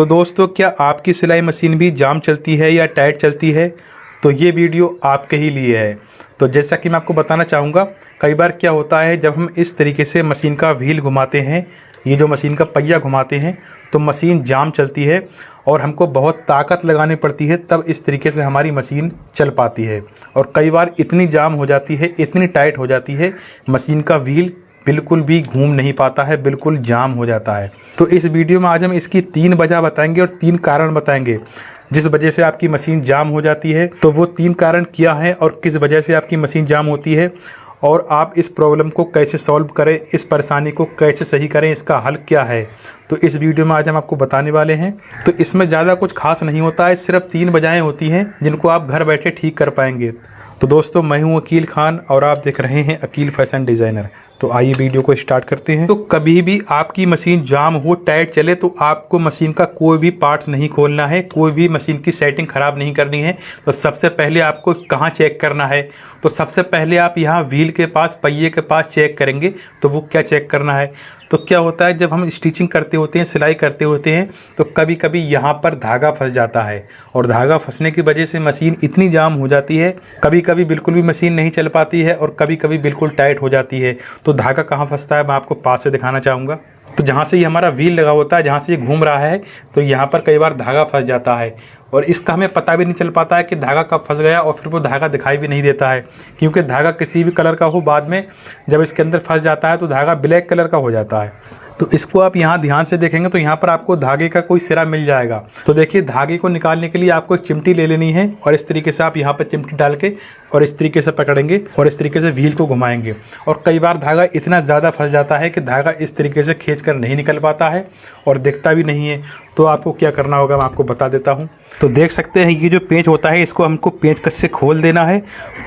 तो दोस्तों, क्या आपकी सिलाई मशीन भी जाम चलती है या टाइट चलती है? तो ये वीडियो आपके ही लिए है। तो जैसा कि मैं आपको बताना चाहूँगा, कई बार क्या होता है जब हम इस तरीके से मशीन का व्हील घुमाते हैं, ये जो मशीन का पहिया घुमाते हैं, तो मशीन जाम चलती है और हमको बहुत ताकत लगानी पड़ती है, तब इस तरीके से हमारी मशीन चल पाती है। और कई बार इतनी जाम हो जाती है, इतनी टाइट हो जाती है, मशीन का व्हील बिल्कुल भी घूम नहीं पाता है, बिल्कुल जाम हो जाता है। तो इस वीडियो में आज हम इसकी 3 वजह बताएंगे और 3 कारण बताएंगे जिस वजह से आपकी मशीन जाम हो जाती है। तो वो 3 कारण क्या हैं और किस वजह से आपकी मशीन जाम होती है, और आप इस प्रॉब्लम को कैसे सॉल्व करें, इस परेशानी को कैसे सही करें, इसका हल क्या है, तो इस वीडियो में आज हम आपको बताने वाले हैं। तो इसमें ज़्यादा कुछ खास नहीं होता है, सिर्फ 3 वजहें होती हैं जिनको आप घर बैठे ठीक कर पाएंगे। तो दोस्तों, मैं हूं अकील खान और आप देख रहे हैं अकील फैशन डिज़ाइनर। तो आइए वीडियो को स्टार्ट करते हैं। तो कभी भी आपकी मशीन जाम हो, टाइट चले, तो आपको मशीन का कोई भी पार्ट्स नहीं खोलना है, कोई भी मशीन की सेटिंग ख़राब नहीं करनी है। तो सबसे पहले आपको कहाँ चेक करना है? तो सबसे पहले आप यहाँ व्हील के पास, पहिए के पास चेक करेंगे। तो वो क्या चेक करना है? तो क्या होता है, जब हम स्टिचिंग करते होते हैं, सिलाई करते होते हैं, तो कभी कभी यहाँ पर धागा फंस जाता है, और धागा फंसने की वजह से मशीन इतनी जाम हो जाती है, कभी कभी बिल्कुल भी मशीन नहीं चल पाती है और कभी कभी बिल्कुल टाइट हो जाती है। तो धागा कहाँ फंसता है, मैं आपको पास से दिखाना चाहूँगा। तो जहाँ से ये हमारा व्हील लगा होता है, जहाँ से ये घूम रहा है, तो यहाँ पर कई बार धागा फंस जाता है और इसका हमें पता भी नहीं चल पाता है कि धागा कब फंस गया, और फिर वो धागा दिखाई भी नहीं देता है, क्योंकि धागा किसी भी कलर का हो, बाद में जब इसके अंदर फंस जाता है तो धागा ब्लैक कलर का हो जाता है। तो इसको आप यहाँ ध्यान से देखेंगे तो यहाँ पर आपको धागे का कोई सिरा मिल जाएगा। तो देखिए, धागे को निकालने के लिए आपको एक चिमटी ले लेनी है और इस तरीके से आप यहाँ पर चिमटी डाल के और इस तरीके से पकड़ेंगे और इस तरीके से व्हील को घुमाएंगे। और कई बार धागा इतना ज़्यादा फंस जाता है कि धागा इस तरीके से खींच कर नहीं निकल पाता है और दिखता भी नहीं है। तो आपको क्या करना होगा, मैं आपको बता देता हूँ। तो देख सकते हैं, ये जो पेंच होता है, इसको हमको पेंच कस से खोल देना है।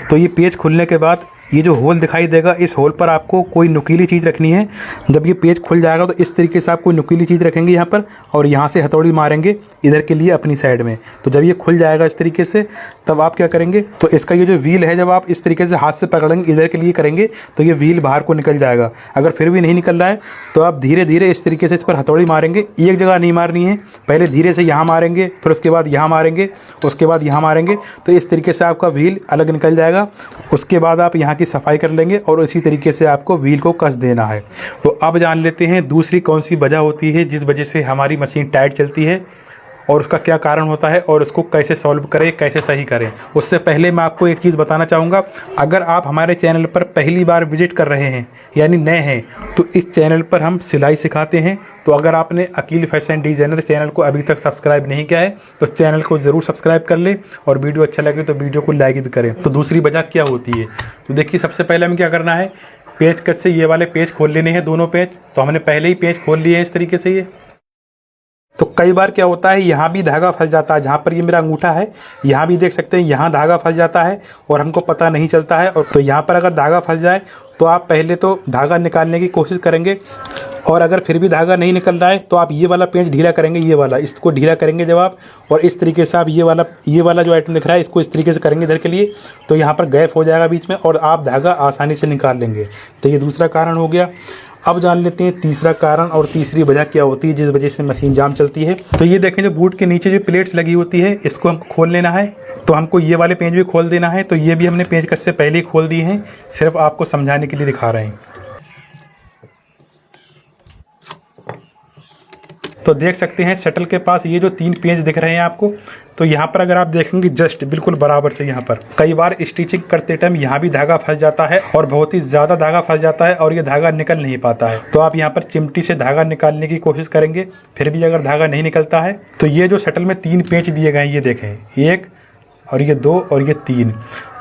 तो ये पेंच खुलने के बाद ये जो होल दिखाई देगा, इस होल पर आपको कोई नुकीली चीज़ रखनी है। जब ये पेज खुल जाएगा तो इस तरीके से आप कोई नुकीली चीज़ रखेंगे यहाँ पर, और यहाँ से हथौड़ी मारेंगे इधर के लिए अपनी साइड में। तो जब ये खुल जाएगा इस तरीके से, तब आप क्या करेंगे, तो इसका ये जो व्हील है, जब आप इस तरीके से हाथ से पकड़ेंगे, इधर के लिए करेंगे, तो ये व्हील बाहर को निकल जाएगा। अगर फिर भी नहीं निकल रहा है तो आप धीरे धीरे इस तरीके से इस पर हथौड़ी मारेंगे। एक जगह नहीं मारनी है, पहले धीरे से यहाँ मारेंगे, फिर उसके बाद यहाँ मारेंगे, उसके बाद यहाँ मारेंगे। तो इस तरीके से आपका व्हील अलग निकल जाएगा। उसके बाद आप यहाँ की सफाई कर लेंगे और इसी तरीके से आपको व्हील को कस देना है। तो अब जान लेते हैं दूसरी कौन सी वजह होती है जिस वजह से हमारी मशीन टाइट चलती है, और उसका क्या कारण होता है और उसको कैसे सॉल्व करें, कैसे सही करें। उससे पहले मैं आपको एक चीज़ बताना चाहूँगा, अगर आप हमारे चैनल पर पहली बार विजिट कर रहे हैं, यानी नए हैं, तो इस चैनल पर हम सिलाई सिखाते हैं। तो अगर आपने अकील फैशन डिज़ाइनर चैनल को अभी तक सब्सक्राइब नहीं किया है तो चैनल को ज़रूर सब्सक्राइब कर लें, और वीडियो अच्छा लगे तो वीडियो को लाइक भी करें। तो दूसरी वजह क्या होती है, तो देखिए, सबसे पहले हमें क्या करना है, पेच कट से ये वाले पेच खोल लेने हैं, दोनों पेच। तो हमने पहले ही पेच खोल लिए हैं इस तरीके से। ये तो कई बार क्या होता है, यहाँ भी धागा फंस जाता है, जहाँ पर ये मेरा अंगूठा है, यहाँ भी देख सकते हैं, यहाँ धागा फंस जाता है और हमको पता नहीं चलता है। और तो यहाँ पर अगर धागा फंस जाए तो आप पहले तो धागा निकालने की कोशिश करेंगे, और अगर फिर भी धागा नहीं निकल रहा है तो आप ये वाला पेंच ढीला करेंगे, ये वाला, इसको ढीला करेंगे जब आप, और इस तरीके से आप ये वाला जो आइटम दिख रहा है, इसको इस तरीके से करेंगे इधर के लिए, तो यहाँ पर गैप हो जाएगा बीच में और आप धागा आसानी से निकाल लेंगे। तो ये दूसरा कारण हो गया। अब जान लेते हैं तीसरा कारण और तीसरी वजह क्या होती है जिस वजह से मशीन जाम चलती है। तो ये देखें, जो बूट के नीचे जो प्लेट्स लगी होती है, इसको हमको खोल लेना है। तो हमको ये वाले पेंच भी खोल देना है। तो ये भी हमने पेंच कस से पहले ही खोल दिए हैं, सिर्फ आपको समझाने के लिए दिखा रहे हैं। तो देख सकते हैं, शटल के पास ये जो 3 पेंच दिख रहे हैं आपको, तो यहाँ पर अगर आप देखेंगे जस्ट बिल्कुल बराबर से, यहाँ पर कई बार स्टिचिंग करते टाइम यहाँ भी धागा फंस जाता है और बहुत ही ज़्यादा धागा फंस जाता है और ये धागा निकल नहीं पाता है। तो आप यहाँ पर चिमटी से धागा निकालने की कोशिश करेंगे, फिर भी अगर धागा नहीं निकलता है तो ये जो शटल में 3 पेंच दिए गए हैं, ये देखें, 1 और ये 2 और ये 3,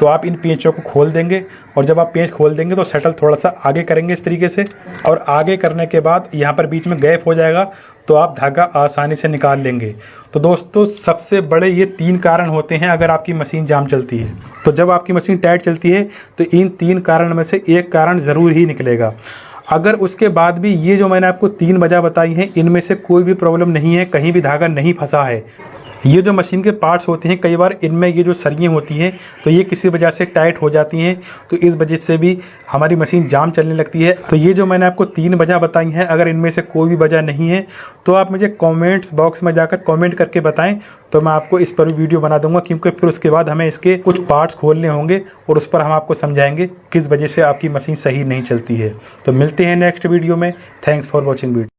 तो आप इन पेंचों को खोल देंगे। और जब आप पेंच खोल देंगे तो शटल थोड़ा सा आगे करेंगे इस तरीके से, और आगे करने के बाद यहाँ पर बीच में गैप हो जाएगा, तो आप धागा आसानी से निकाल लेंगे। तो दोस्तों, सबसे बड़े ये 3 कारण होते हैं अगर आपकी मशीन जाम चलती है। तो जब आपकी मशीन टाइट चलती है तो इन 3 कारण में से एक कारण ज़रूर ही निकलेगा। अगर उसके बाद भी ये जो मैंने आपको 3 वजह बताई हैं, इनमें से कोई भी प्रॉब्लम नहीं है, कहीं भी धागा नहीं फंसा है, ये जो मशीन के पार्ट्स होते हैं कई बार इनमें ये जो सरियाँ होती हैं तो ये किसी वजह से टाइट हो जाती हैं, तो इस वजह से भी हमारी मशीन जाम चलने लगती है। तो ये जो मैंने आपको 3 वजह बताई हैं, अगर इनमें से कोई भी वजह नहीं है तो आप मुझे कमेंट्स बॉक्स में जाकर कमेंट करके बताएं, तो मैं आपको इस पर भी वीडियो बना दूंगा, क्योंकि फिर उसके बाद हमें इसके कुछ पार्ट्स खोलने होंगे और उस पर हम आपको समझाएंगे किस वजह से आपकी मशीन सही नहीं चलती है। तो मिलते हैं नेक्स्ट वीडियो में। Thanks for watching video.